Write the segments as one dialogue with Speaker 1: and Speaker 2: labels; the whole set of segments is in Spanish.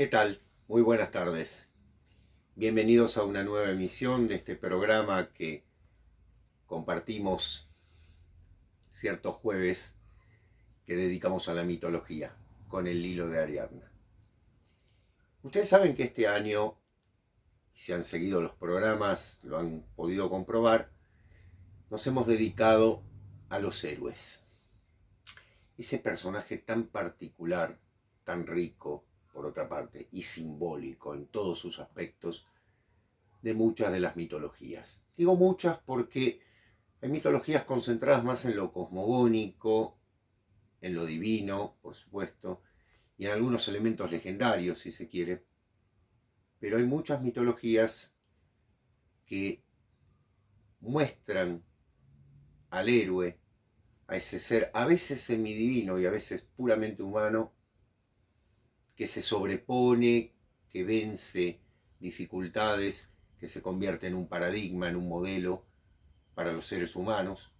Speaker 1: ¿Qué tal? Muy buenas tardes. Bienvenidos a una nueva emisión de este programa que compartimos ciertos jueves que dedicamos a la mitología con el hilo de Ariadna. Ustedes saben que este año, si han seguido los programas, lo han podido comprobar, nos hemos dedicado a los héroes. Ese personaje tan particular, tan rico, por otra parte, y simbólico en todos sus aspectos, de muchas de las mitologías. Digo muchas porque hay mitologías concentradas más en lo cosmogónico, en lo divino, por supuesto, y en algunos elementos legendarios, si se quiere. Pero hay muchas mitologías que muestran al héroe, a ese ser a veces semidivino y a veces puramente humano, que se sobrepone, que vence dificultades, que se convierte en un paradigma, en un modelo para los seres humanos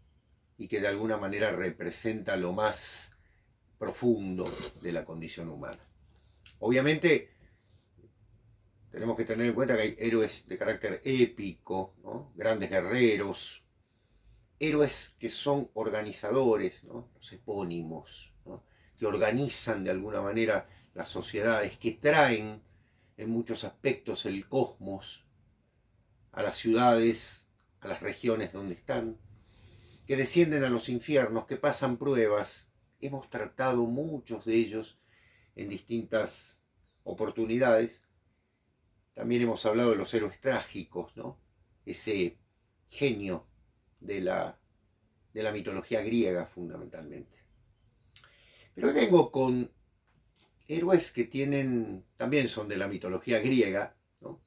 Speaker 1: y que de alguna manera representa lo más profundo de la condición humana. Obviamente tenemos que tener en cuenta que hay héroes de carácter épico, ¿no? Grandes guerreros, héroes que son organizadores, ¿no? Los epónimos, ¿no? Que organizan de alguna manera las sociedades, que traen en muchos aspectos el cosmos a las ciudades, a las regiones donde están, que descienden a los infiernos, que pasan pruebas. Hemos tratado muchos de ellos en distintas oportunidades. También hemos hablado de los héroes trágicos, ¿no? Ese genio de la mitología griega, fundamentalmente. Pero hoy vengo con héroes que también son de la mitología griega, ¿no?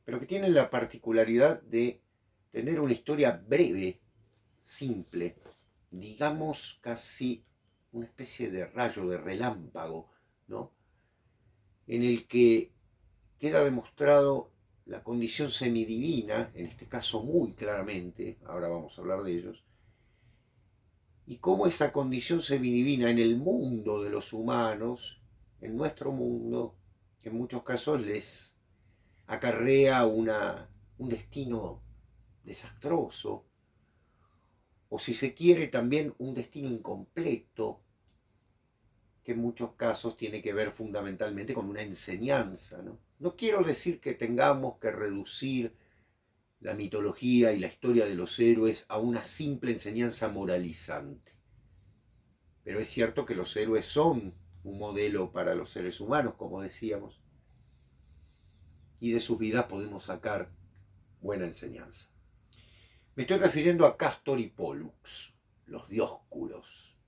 Speaker 1: Pero que tienen la particularidad de tener una historia breve, simple, digamos casi una especie de rayo, de relámpago, ¿no? En el que queda demostrado la condición semidivina, en este caso muy claramente, ahora vamos a hablar de ellos, y cómo esa condición semidivina en el mundo de los humanos, en nuestro mundo, en muchos casos les acarrea un destino desastroso, o si se quiere también un destino incompleto, que en muchos casos tiene que ver fundamentalmente con una enseñanza, ¿no? No quiero decir que tengamos que reducir la mitología y la historia de los héroes a una simple enseñanza moralizante, pero es cierto que los héroes son un modelo para los seres humanos, como decíamos, y de sus vidas podemos sacar buena enseñanza. Me estoy refiriendo a Castor y Pólux, los dioscuros.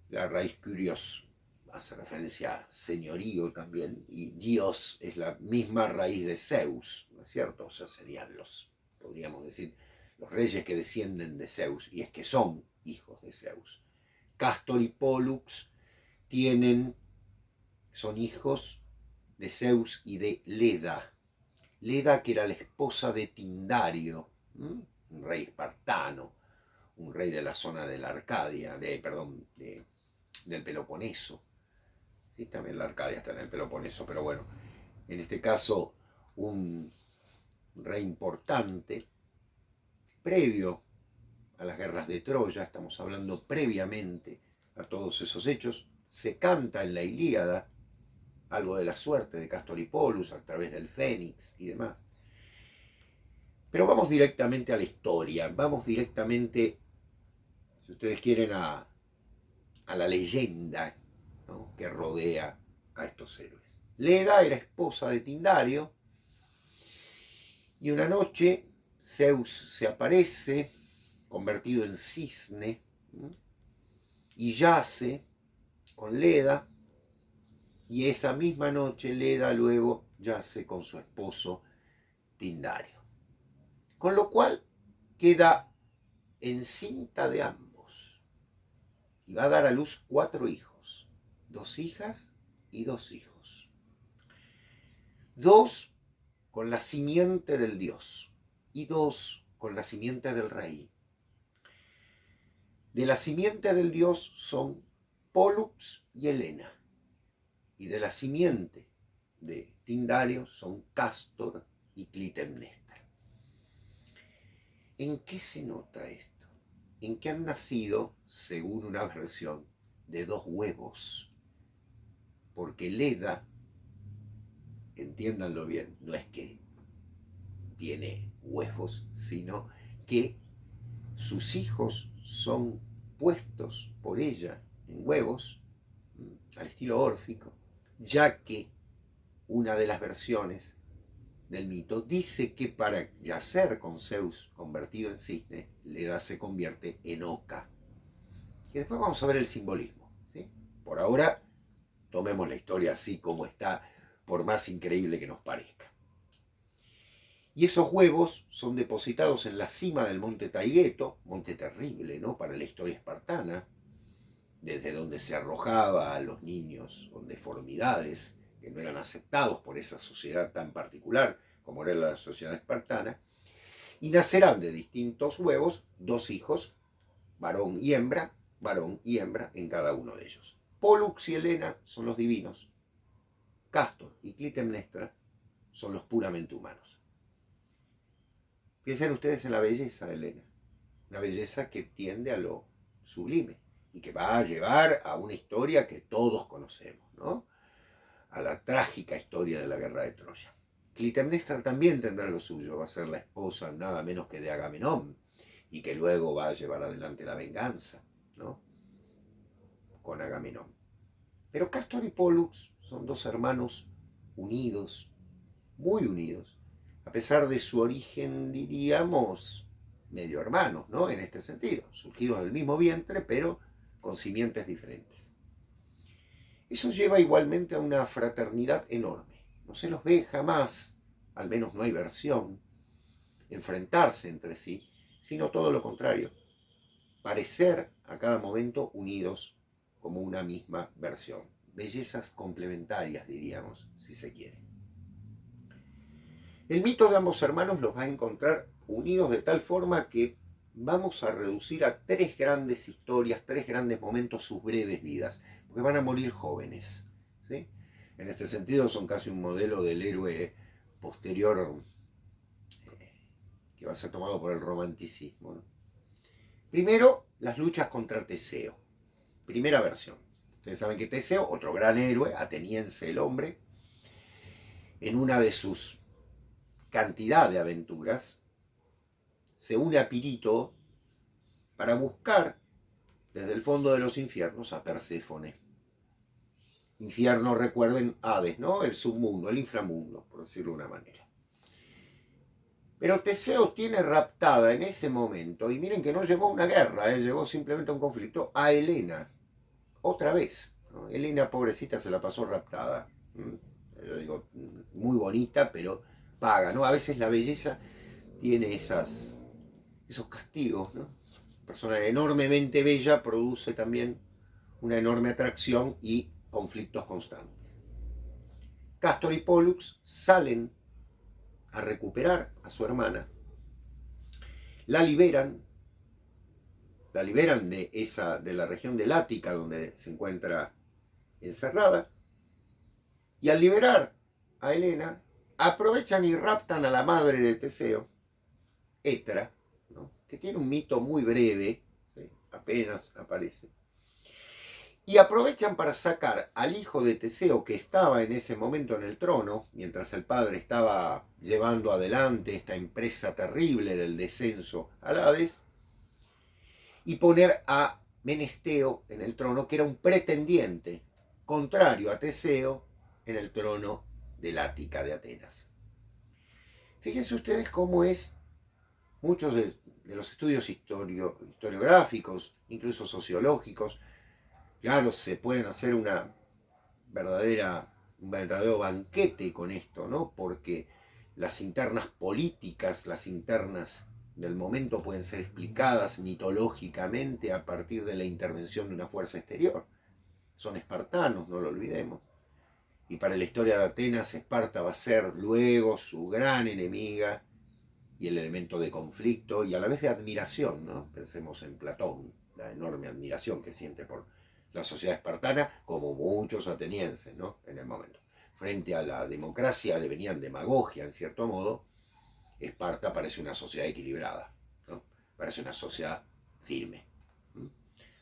Speaker 1: La raíz curios hace referencia a señorío también, y Dios es la misma raíz de Zeus, ¿no es cierto? O sea, serían podríamos decir, los reyes que descienden de Zeus, y es que son hijos de Zeus. Castor y Pólux son hijos de Zeus y de Leda. Leda, que era la esposa de Tindario, un rey espartano, un rey de la zona de la Arcadia, del Peloponeso. Sí, también la Arcadia está en el Peloponeso, pero bueno, en este caso un rey importante, previo a las guerras de Troya, estamos hablando previamente a todos esos hechos. Se canta en la Ilíada algo de la suerte de Castor y Pólux a través del Fénix y demás. Pero vamos directamente a la historia, vamos directamente, si ustedes quieren, a la leyenda, ¿no?, que rodea a estos héroes. Leda era esposa de Tindario, y una noche Zeus se aparece, convertido en cisne, y yace con Leda, y esa misma noche Leda luego yace con su esposo Tindario. Con lo cual queda encinta de ambos y va a dar a luz 4 hijos, 2 hijas y 2 hijos. 2 con la simiente del dios y 2 con la simiente del rey. De la simiente del dios son Pólux y Helena. y de la simiente de Tindario son Cástor y Clitemnestra. ¿En qué se nota esto? En que han nacido, según una versión, de 2 huevos. Porque Leda, entiéndanlo bien, no es que tiene huevos, sino que sus hijos son puestos por ella en huevos, al estilo órfico, ya que una de las versiones del mito dice que para yacer con Zeus convertido en cisne, Leda se convierte en oca. Y después vamos a ver el simbolismo, ¿sí? Por ahora, tomemos la historia así como está, por más increíble que nos parezca. Y esos huevos son depositados en la cima del monte Taygeto, monte terrible, ¿no?, para la historia espartana, desde donde se arrojaba a los niños con deformidades que no eran aceptados por esa sociedad tan particular como era la sociedad espartana, y nacerán de distintos huevos 2 hijos, varón y hembra en cada uno de ellos. Pólux y Helena son los divinos, Cástor y Clitemnestra son los puramente humanos. Piensen ustedes en la belleza de Helena, una belleza que tiende a lo sublime y que va a llevar a una historia que todos conocemos, ¿no?, a la trágica historia de la guerra de Troya. Clitemnestra también tendrá lo suyo, va a ser la esposa nada menos que de Agamenón, y que luego va a llevar adelante la venganza, ¿no?, con Agamenón. Pero Cástor y Pólux son 2 hermanos unidos, muy unidos, a pesar de su origen, diríamos, medio hermanos, ¿no?, en este sentido, surgidos del mismo vientre, pero con simientes diferentes. Eso lleva igualmente a una fraternidad enorme. No se los ve jamás, al menos no hay versión, enfrentarse entre sí, sino todo lo contrario, parecer a cada momento unidos como una misma versión. Bellezas complementarias, diríamos, si se quiere. El mito de ambos hermanos los va a encontrar unidos de tal forma que vamos a reducir a 3 grandes historias, 3 grandes momentos sus breves vidas, porque van a morir jóvenes, ¿sí? En este sentido son casi un modelo del héroe posterior que va a ser tomado por el romanticismo, ¿no? Primero, las luchas contra Teseo. Primera versión. Ustedes saben que Teseo, otro gran héroe, ateniense el hombre, en una de sus cantidad de aventuras, se une a Pirito para buscar desde el fondo de los infiernos a Perséfone. Infierno, recuerden, Hades, ¿no?, el submundo, el inframundo, por decirlo de una manera. Pero Teseo tiene raptada en ese momento, y miren que no llevó una guerra, llevó simplemente un conflicto, a Helena, otra vez, ¿no? Helena, pobrecita, se la pasó raptada. Yo digo, muy bonita, pero paga, ¿no? A veces la belleza tiene esos castigos, ¿no? Una persona enormemente bella produce también una enorme atracción y conflictos constantes. Cástor y Pólux salen a recuperar a su hermana, la liberan de la región del Ática donde se encuentra encerrada, y al liberar a Helena, aprovechan y raptan a la madre de Teseo, Etra, ¿no?, que tiene un mito muy breve, ¿sí?, apenas aparece, y aprovechan para sacar al hijo de Teseo, que estaba en ese momento en el trono, mientras el padre estaba llevando adelante esta empresa terrible del descenso al Hades, y poner a Menesteo en el trono, que era un pretendiente contrario a Teseo en el trono del Ática de Atenas. Fíjense ustedes cómo es, muchos de los estudios historiográficos, incluso sociológicos, claro, se pueden hacer un verdadero banquete con esto, ¿no?, porque las internas políticas, las internas del momento pueden ser explicadas mitológicamente a partir de la intervención de una fuerza exterior. Son espartanos, no lo olvidemos. Y para la historia de Atenas, Esparta va a ser luego su gran enemiga y el elemento de conflicto y a la vez de admiración, ¿no? Pensemos en Platón, la enorme admiración que siente por La sociedad espartana, como muchos atenienses, ¿no? En el momento. Frente a la democracia devenían demagogia, en cierto modo, Esparta parece una sociedad equilibrada, ¿no? Parece una sociedad firme.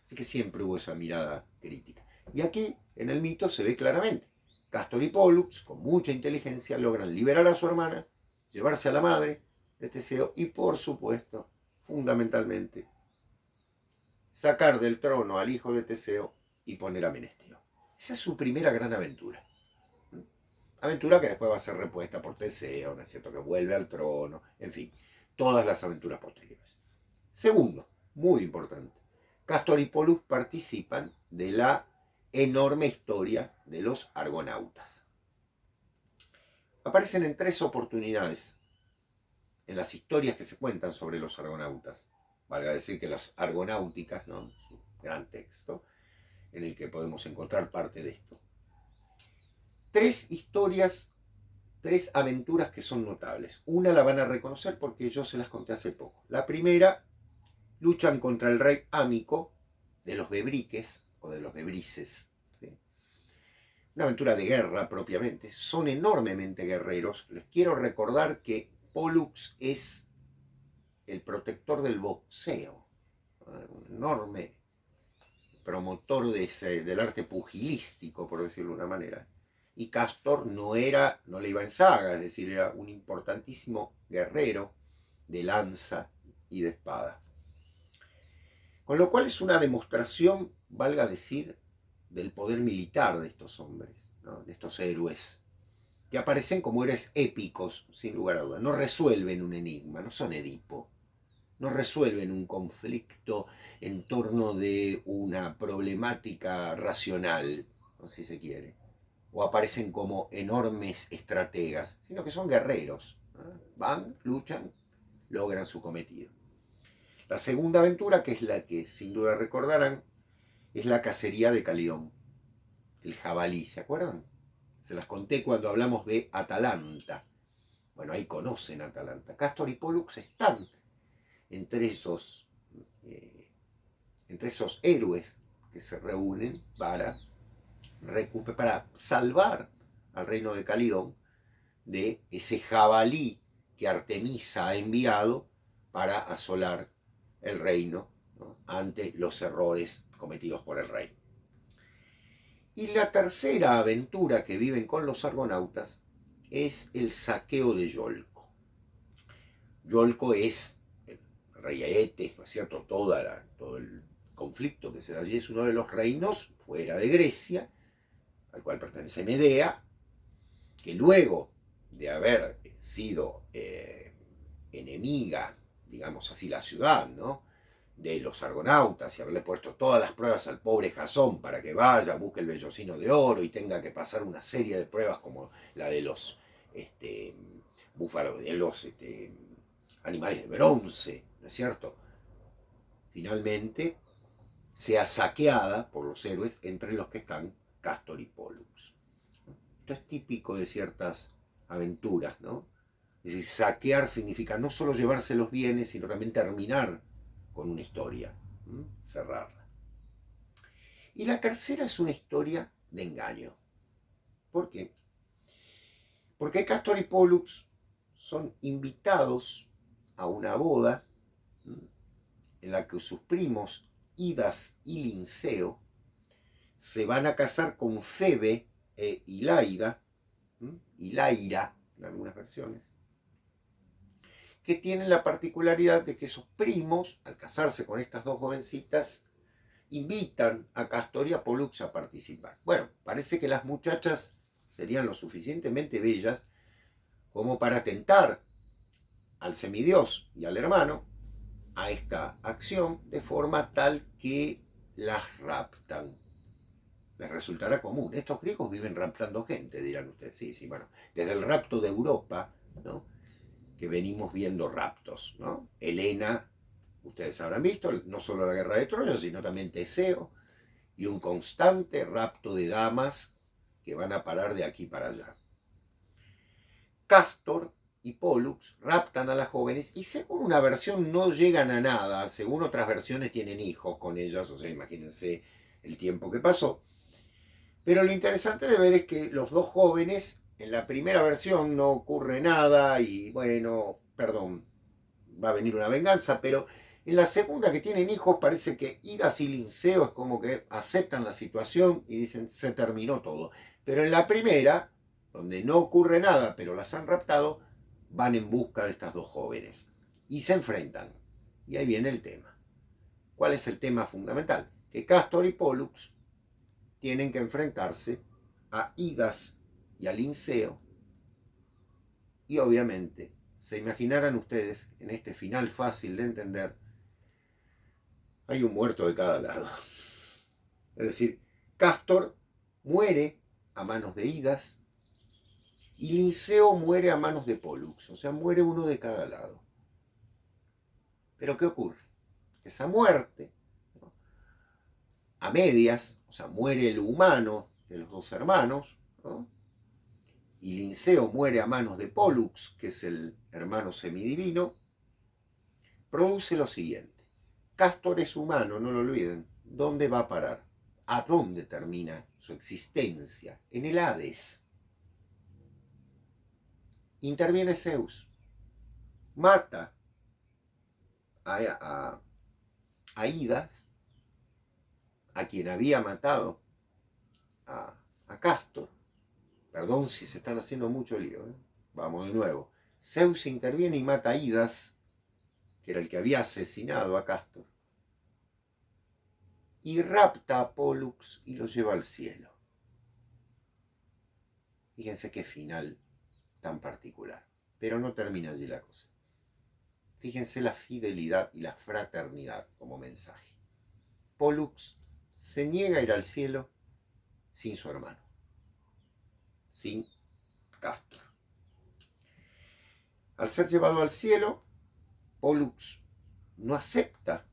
Speaker 1: Así que siempre hubo esa mirada crítica. Y aquí, en el mito, se ve claramente. Castor y Pólux, con mucha inteligencia, logran liberar a su hermana, llevarse a la madre de Teseo y, por supuesto, fundamentalmente, sacar del trono al hijo de Teseo y poner a Menestio. Esa es su primera gran aventura. Aventura que después va a ser repuesta por Teseo, ¿no es cierto? Que vuelve al trono, en fin, todas las aventuras posteriores. Segundo, muy importante, Castor y Pólux participan de la enorme historia de los argonautas. Aparecen en 3 oportunidades en las historias que se cuentan sobre los argonautas. Valga decir que las argonáuticas, ¿no? Es un gran texto en el que podemos encontrar parte de esto. 3 historias, 3 aventuras que son notables. Una la van a reconocer porque yo se las conté hace poco. La primera, luchan contra el rey Ámico de los Bebriques o de los Bebrices. ¿Sí? Una aventura de guerra propiamente. Son enormemente guerreros. Les quiero recordar que Pólux es el protector del boxeo. Un enorme promotor del arte pugilístico, por decirlo de una manera. Y Castor no le iba en saga, es decir, era un importantísimo guerrero de lanza y de espada. Con lo cual es una demostración, valga decir, del poder militar de estos hombres, ¿no? De estos héroes, que aparecen como héroes épicos, sin lugar a dudas. No resuelven un enigma, no son Edipo, no resuelven un conflicto en torno de una problemática racional, ¿no? Si se quiere. O aparecen como enormes estrategas, sino que son guerreros. Van, luchan, logran su cometido. La segunda aventura, que es la que sin duda recordarán, es la cacería de Calidón, el jabalí, ¿se acuerdan? Se las conté cuando hablamos de Atalanta. Bueno, ahí conocen Atalanta. Castor y Pólux están entre esos héroes que se reúnen para salvar al reino de Calidón de ese jabalí que Artemisa ha enviado para asolar el reino, ¿no? Ante los errores cometidos por el rey. Y la tercera aventura que viven con los argonautas es el saqueo de Iolco. Iolco es el rey Aetes, ¿no es cierto? Todo el conflicto que se da allí es uno de los reinos fuera de Grecia, al cual pertenece Medea, que luego de haber sido enemiga, digamos así, la ciudad, ¿no?, de los argonautas y haberle puesto todas las pruebas al pobre Jasón para que vaya, busque el vellocino de oro y tenga que pasar una serie de pruebas como la de los búfalos, de los animales de bronce, ¿no es cierto? Finalmente sea saqueada por los héroes, entre los que están Castor y Pólux. Esto es típico de ciertas aventuras, ¿no? Es decir, saquear significa no solo llevarse los bienes, sino también terminar con una historia, cerrarla. Y la tercera es una historia de engaño. ¿Por qué? Porque Castor y Pólux son invitados a una boda en la que sus primos Idas y Linceo se van a casar con Febe e Hilaira en algunas versiones, que tienen la particularidad de que esos primos, al casarse con estas dos jovencitas, invitan a Castor y a Pólux a participar. Bueno, parece que las muchachas serían lo suficientemente bellas como para tentar al semidios y al hermano a esta acción de forma tal que las raptan. Les resultará común. Estos griegos viven raptando gente, dirán ustedes. Sí, bueno, desde el rapto de Europa, ¿no?, que venimos viendo raptos, ¿no? Helena, ustedes habrán visto, no solo la guerra de Troya, sino también Teseo, y un constante rapto de damas que van a parar de aquí para allá. Castor y Pólux raptan a las jóvenes y según una versión no llegan a nada, según otras versiones tienen hijos con ellas, o sea, imagínense el tiempo que pasó. Pero lo interesante de ver es que los dos jóvenes, en la primera versión no ocurre nada y bueno, perdón, va a venir una venganza, pero en la segunda que tienen hijos parece que Idas y Linceo es como que aceptan la situación y dicen se terminó todo. Pero en la primera, donde no ocurre nada, pero las han raptado, van en busca de estas dos jóvenes y se enfrentan. Y ahí viene el tema. ¿Cuál es el tema fundamental? Que Castor y Pollux tienen que enfrentarse a Idas y a Linceo. Y obviamente, se imaginarán ustedes, en este final fácil de entender, hay un muerto de cada lado. Es decir, Castor muere a manos de Idas y Linceo muere a manos de Pollux. O sea, muere uno de cada lado. Pero ¿qué ocurre? Esa muerte, ¿no?, a medias, o sea, muere el humano de los dos hermanos, ¿no?, y Linceo muere a manos de Pollux, que es el hermano semidivino, produce lo siguiente. Castor es humano, no lo olviden. ¿Dónde va a parar? ¿A dónde termina su existencia? En el Hades. Interviene Zeus. Mata a Idas, a quien había matado a Castor. Perdón si se están haciendo mucho lío, ¿eh? Vamos de nuevo. Zeus interviene y mata a Idas, que era el que había asesinado a Castor, y rapta a Pollux y lo lleva al cielo. Fíjense qué final tan particular. Pero no termina allí la cosa. Fíjense la fidelidad y la fraternidad como mensaje. Pollux se niega a ir al cielo sin su hermano, sin Castor. Al ser llevado al cielo, Pollux no acepta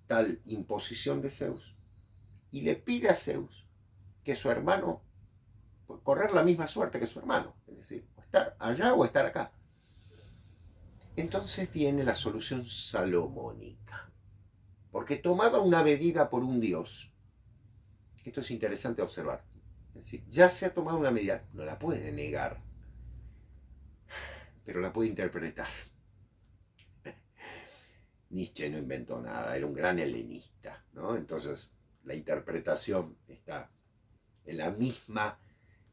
Speaker 1: tal imposición de Zeus y le pide a Zeus que su hermano, correr la misma suerte que su hermano, es decir, estar allá o estar acá. Entonces viene la solución salomónica, porque tomada una medida por un dios, esto es interesante observar, es decir, ya se ha tomado una medida, no la puede negar, pero la puede interpretar. Nietzsche no inventó nada, era un gran helenista, ¿no? Entonces la interpretación está en la misma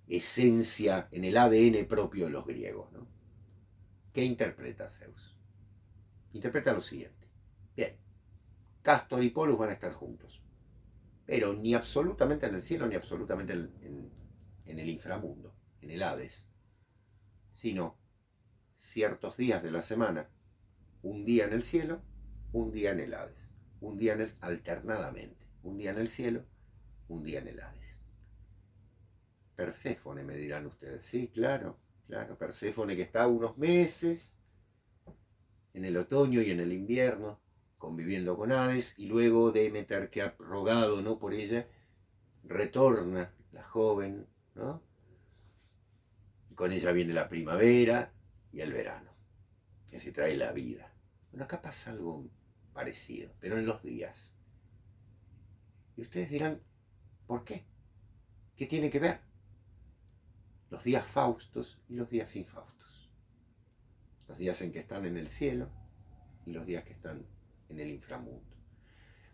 Speaker 1: esencia, en el ADN propio de los griegos, ¿no? ¿Qué interpreta Zeus? Interpreta lo siguiente. Bien, Castor y Pollux van a estar juntos, pero ni absolutamente en el cielo ni absolutamente en el inframundo, en el Hades, sino ciertos días de la semana, un día en el cielo, un día en el Hades, un día alternadamente, un día en el cielo, un día en el Hades. Perséfone, me dirán ustedes. Sí, claro, Perséfone, que está unos meses en el otoño y en el invierno conviviendo con Hades, y luego Demeter, que ha rogado, ¿no?, por ella, retorna la joven, ¿no?, y con ella viene la primavera y el verano, que se trae la vida. Bueno, acá pasa algo parecido, pero en los días. Y ustedes dirán, ¿por qué? ¿Qué tiene que ver? Los días faustos y los días infaustos. Los días en que están en el cielo y los días que están en el inframundo.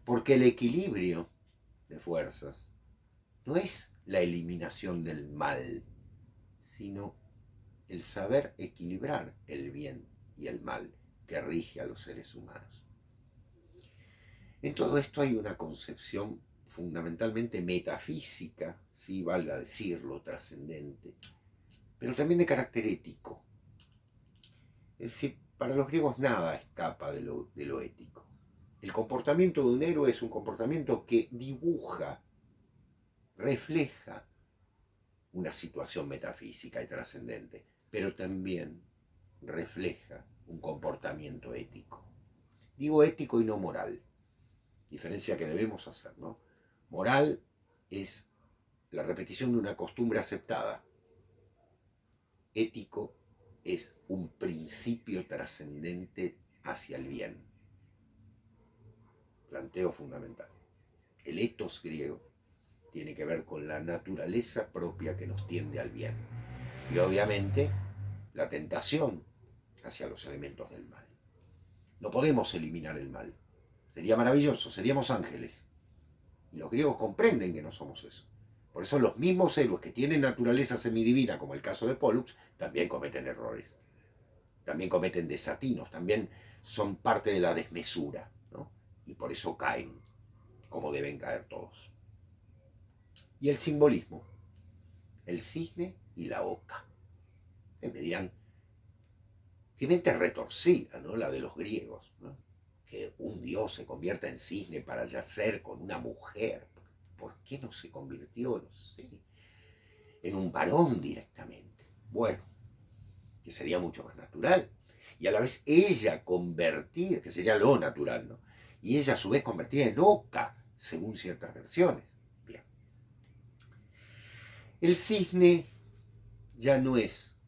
Speaker 1: Porque el equilibrio de fuerzas no es la eliminación del mal, sino el saber equilibrar el bien y el mal que rige a los seres humanos. En todo esto hay una concepción fundamentalmente metafísica, sí, valga decirlo, trascendente, pero también de carácter ético. Es decir, para los griegos nada escapa de lo ético. El comportamiento de un héroe es un comportamiento que dibuja, refleja una situación metafísica y trascendente, pero también refleja un comportamiento ético. Digo ético y no moral, diferencia que debemos hacer, ¿no? Moral es la repetición de una costumbre aceptada. Ético es un principio trascendente hacia el bien. Planteo fundamental. El ethos griego tiene que ver con la naturaleza propia que nos tiende al bien. Y obviamente la tentación hacia los elementos del mal. No podemos eliminar el mal. Sería maravilloso, seríamos ángeles. Y los griegos comprenden que no somos eso. Por eso los mismos héroes que tienen naturaleza semidivina, como el caso de Pollux, también cometen errores. También cometen desatinos, también son parte de la desmesura, ¿no? Y por eso caen, como deben caer todos. Y el simbolismo, el cisne y la oca. Me dirán, qué mente retorcida, ¿no? La de los griegos, ¿no? Que un dios se convierta en cisne para yacer con una mujer. ¿Por qué no se convirtió, no sé, en un varón directamente? Bueno, que sería mucho más natural. Y a la vez ella convertida, que sería lo natural, ¿no? Y ella a su vez convertida en oca, según ciertas versiones. Bien. El cisne ya no es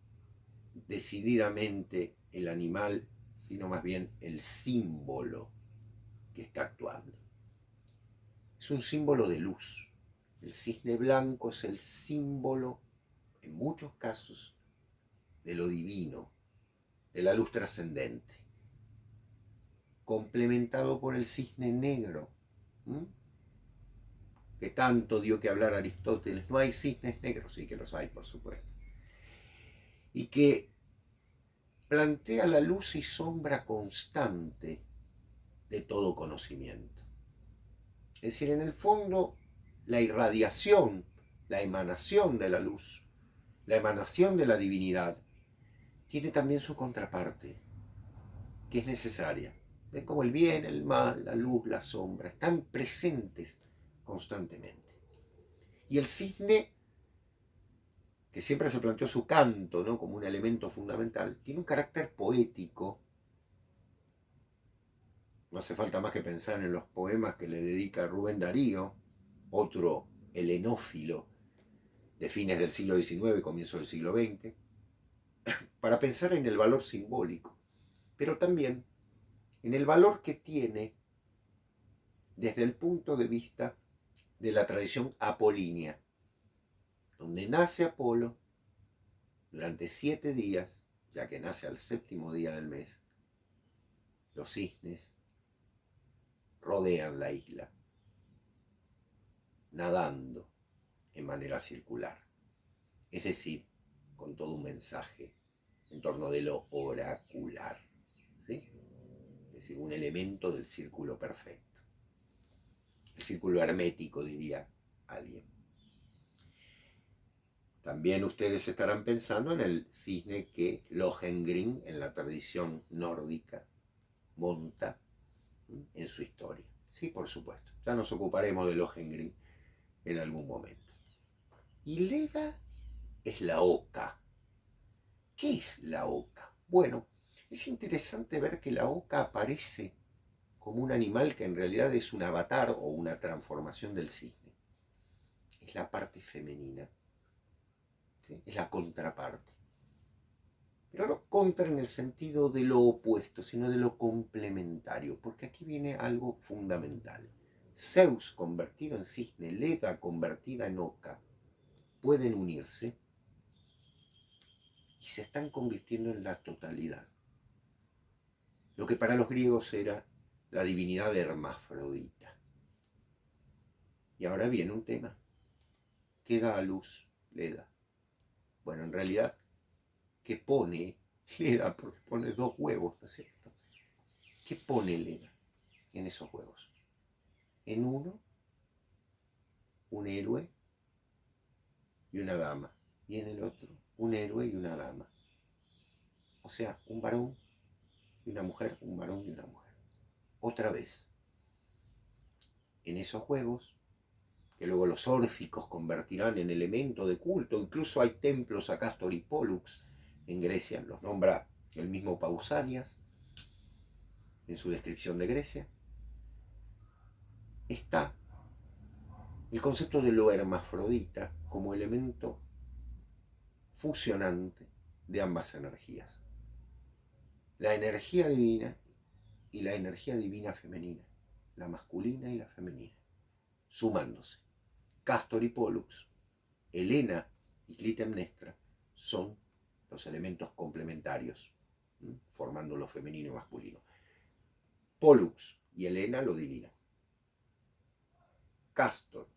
Speaker 1: decididamente el animal, sino más bien el símbolo que está actuando. Es un símbolo de luz. El cisne blanco es el símbolo, en muchos casos, de lo divino, de la luz trascendente, complementado por el cisne negro, que tanto dio que hablar Aristóteles. No hay cisnes negros, sí que los hay, por supuesto, y que plantea la luz y sombra constante de todo conocimiento. Es decir, en el fondo, la irradiación, la emanación de la luz, la emanación de la divinidad, tiene también su contraparte, que es necesaria. ¿Ven cómo el bien, el mal, la luz, la sombra están presentes constantemente? Y el cisne, que siempre se planteó su canto, ¿no?, como un elemento fundamental, tiene un carácter poético. No hace falta más que pensar en los poemas que le dedica Rubén Darío, otro helenófilo de fines del siglo XIX y comienzo del siglo XX, para pensar en el valor simbólico, pero también en el valor que tiene desde el punto de vista de la tradición apolínea, donde nace Apolo durante 7 días, ya que nace al 7º día del mes. Los cisnes rodean la isla, nadando en manera circular, es decir, con todo un mensaje en torno de lo oracular, ¿sí? Es decir, un elemento del círculo perfecto, el círculo hermético, diría alguien. También ustedes estarán pensando en el cisne que Lohengrin, en la tradición nórdica, monta en su historia. Sí, por supuesto. Ya nos ocuparemos de Lohengrin en algún momento. Y Leda es la oca. ¿Qué es la oca? Bueno, es interesante ver que la oca aparece como un animal que en realidad es un avatar o una transformación del cisne. Es la parte femenina, ¿sí? Es la contraparte. Pero no contra en el sentido de lo opuesto, sino de lo complementario, porque aquí viene algo fundamental. Zeus convertido en cisne, Leda convertida en oca, pueden unirse y se están convirtiendo en la totalidad. Lo que para los griegos era la divinidad hermafrodita. Y ahora viene un tema. ¿Qué da a luz Leda? Bueno, en realidad, ¿qué pone Leda? Porque pone 2 huevos, ¿no es cierto? ¿Qué pone Leda en esos huevos? En uno, un héroe y una dama. Y en el otro, un héroe y una dama. O sea, un varón y una mujer, un varón y una mujer. Otra vez, en esos huevos, que luego los órficos convertirán en elemento de culto, incluso hay templos a Castor y Pollux en Grecia, los nombra el mismo Pausanias en su descripción de Grecia, está el concepto de lo hermafrodita como elemento fusionante de ambas energías. La energía divina y la energía divina femenina, la masculina y la femenina, sumándose. Castor y Pólux, Helena y Clitemnestra son los elementos complementarios, formando lo femenino y masculino. Pólux y Helena, lo divino. Castor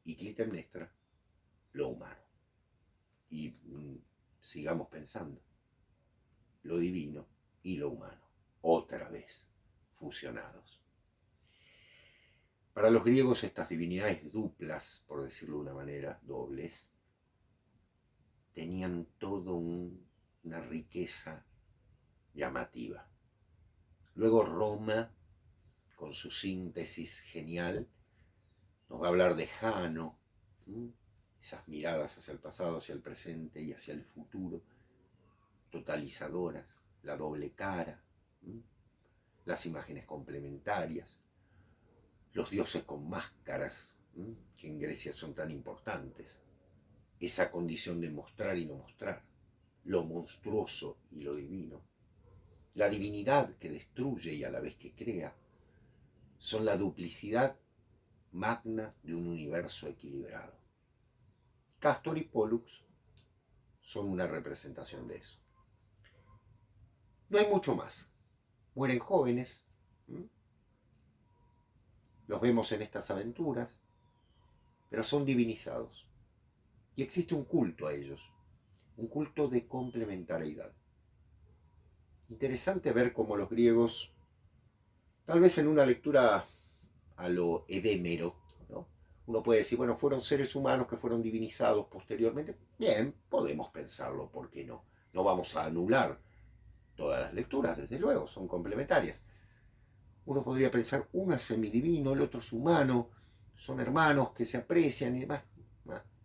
Speaker 1: y Clitemnestra, lo humano. Y sigamos pensando, lo divino y lo humano, otra vez fusionados. Para los griegos estas divinidades duplas, por decirlo de una manera, dobles, tenían toda una riqueza llamativa. Luego Roma, con su síntesis genial, nos va a hablar de Jano, esas miradas hacia el pasado, hacia el presente y hacia el futuro, totalizadoras, la doble cara, las imágenes complementarias, los dioses con máscaras, que en Grecia son tan importantes, esa condición de mostrar y no mostrar, lo monstruoso y lo divino, la divinidad que destruye y a la vez que crea, son la duplicidad magna de un universo equilibrado. Castor y Pólux son una representación de eso. No hay mucho más. Mueren jóvenes, los vemos en estas aventuras, pero son divinizados. Y existe un culto a ellos, un culto de complementariedad. Interesante ver cómo los griegos, tal vez en una lectura a lo edémero, ¿no? Uno puede decir, bueno, fueron seres humanos que fueron divinizados posteriormente. Bien, podemos pensarlo, ¿por qué no? No vamos a anular todas las lecturas, desde luego, son complementarias. Uno podría pensar, uno es semidivino, el otro es humano, son hermanos que se aprecian y demás.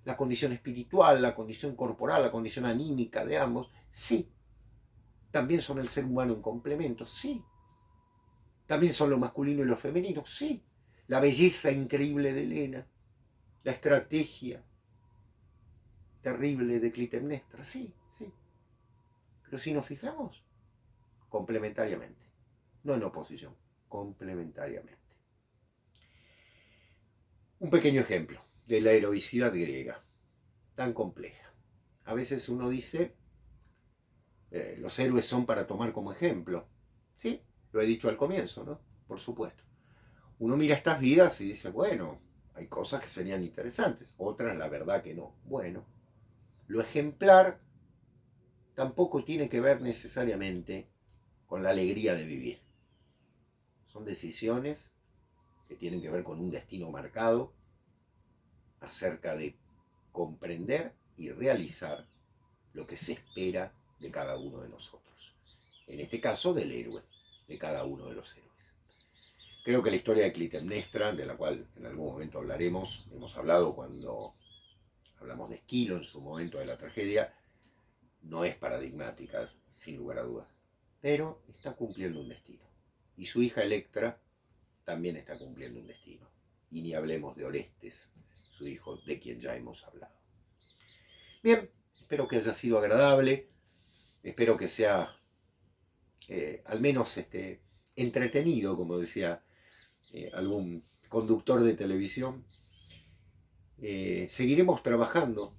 Speaker 1: La condición espiritual, la condición corporal, la condición anímica de ambos, sí. También son el ser humano en complemento, sí. También son lo masculino y lo femenino, sí. La belleza increíble de Helena, la estrategia terrible de Clitemnestra, sí, sí. Pero si nos fijamos, complementariamente, no en oposición, complementariamente. Un pequeño ejemplo de la heroicidad griega, tan compleja. A veces uno dice, los héroes son para tomar como ejemplo. Sí, lo he dicho al comienzo, ¿no? Por supuesto. Uno mira estas vidas y dice, bueno, hay cosas que serían interesantes, otras la verdad que no. Bueno, lo ejemplar tampoco tiene que ver necesariamente con la alegría de vivir. Son decisiones que tienen que ver con un destino marcado acerca de comprender y realizar lo que se espera de cada uno de nosotros. En este caso, del héroe, de cada uno de los héroes. Creo que la historia de Clitemnestra, de la cual en algún momento hablaremos, hemos hablado cuando hablamos de Esquilo en su momento de la tragedia, no es paradigmática, sin lugar a dudas, pero está cumpliendo un destino. Y su hija Electra también está cumpliendo un destino. Y ni hablemos de Orestes, su hijo, de quien ya hemos hablado. Bien, espero que haya sido agradable, espero que sea al menos entretenido, como decía algún conductor de televisión. Seguiremos trabajando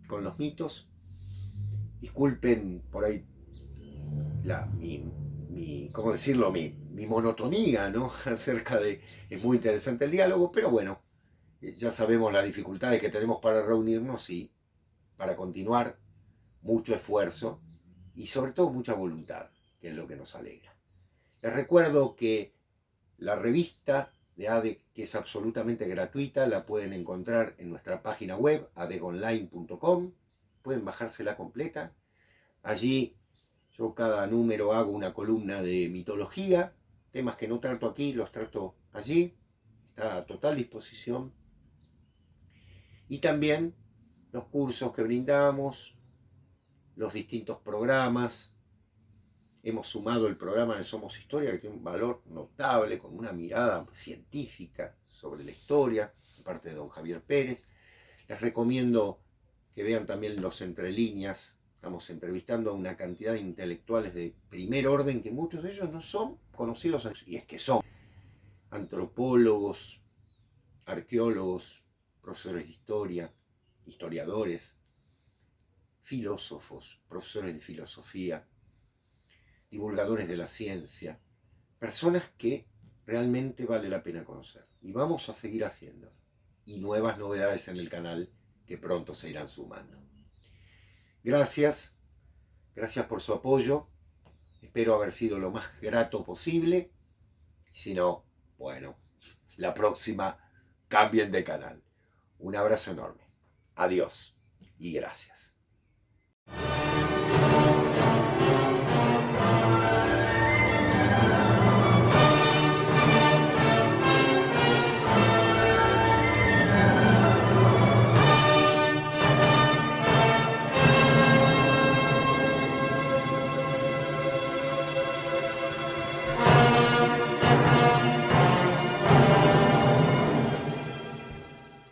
Speaker 1: con los mitos. Disculpen por ahí ¿cómo decirlo? Mi monotonía, ¿no? Acerca de, es muy interesante el diálogo, pero bueno, ya sabemos las dificultades que tenemos para reunirnos y para continuar, mucho esfuerzo y sobre todo mucha voluntad, que es lo que nos alegra. Les recuerdo que la revista de ADEC, que es absolutamente gratuita, la pueden encontrar en nuestra página web, adeconline.com, pueden bajársela completa. Allí yo cada número hago una columna de mitología, temas que no trato aquí, los trato allí, está a total disposición. Y también los cursos que brindamos, los distintos programas. Hemos sumado el programa de Somos Historia, que tiene un valor notable, con una mirada científica sobre la historia, de parte de don Javier Pérez. Les recomiendo que vean también los Entre Líneas. Estamos entrevistando a una cantidad de intelectuales de primer orden que muchos de ellos no son conocidos, y es que son antropólogos, arqueólogos, profesores de historia, historiadores, filósofos, profesores de filosofía, divulgadores de la ciencia, personas que realmente vale la pena conocer. Y vamos a seguir haciendo. Y nuevas novedades en el canal que pronto se irán sumando. Gracias por su apoyo. Espero haber sido lo más grato posible. Y si no, bueno, la próxima cambien de canal. Un abrazo enorme. Adiós y gracias.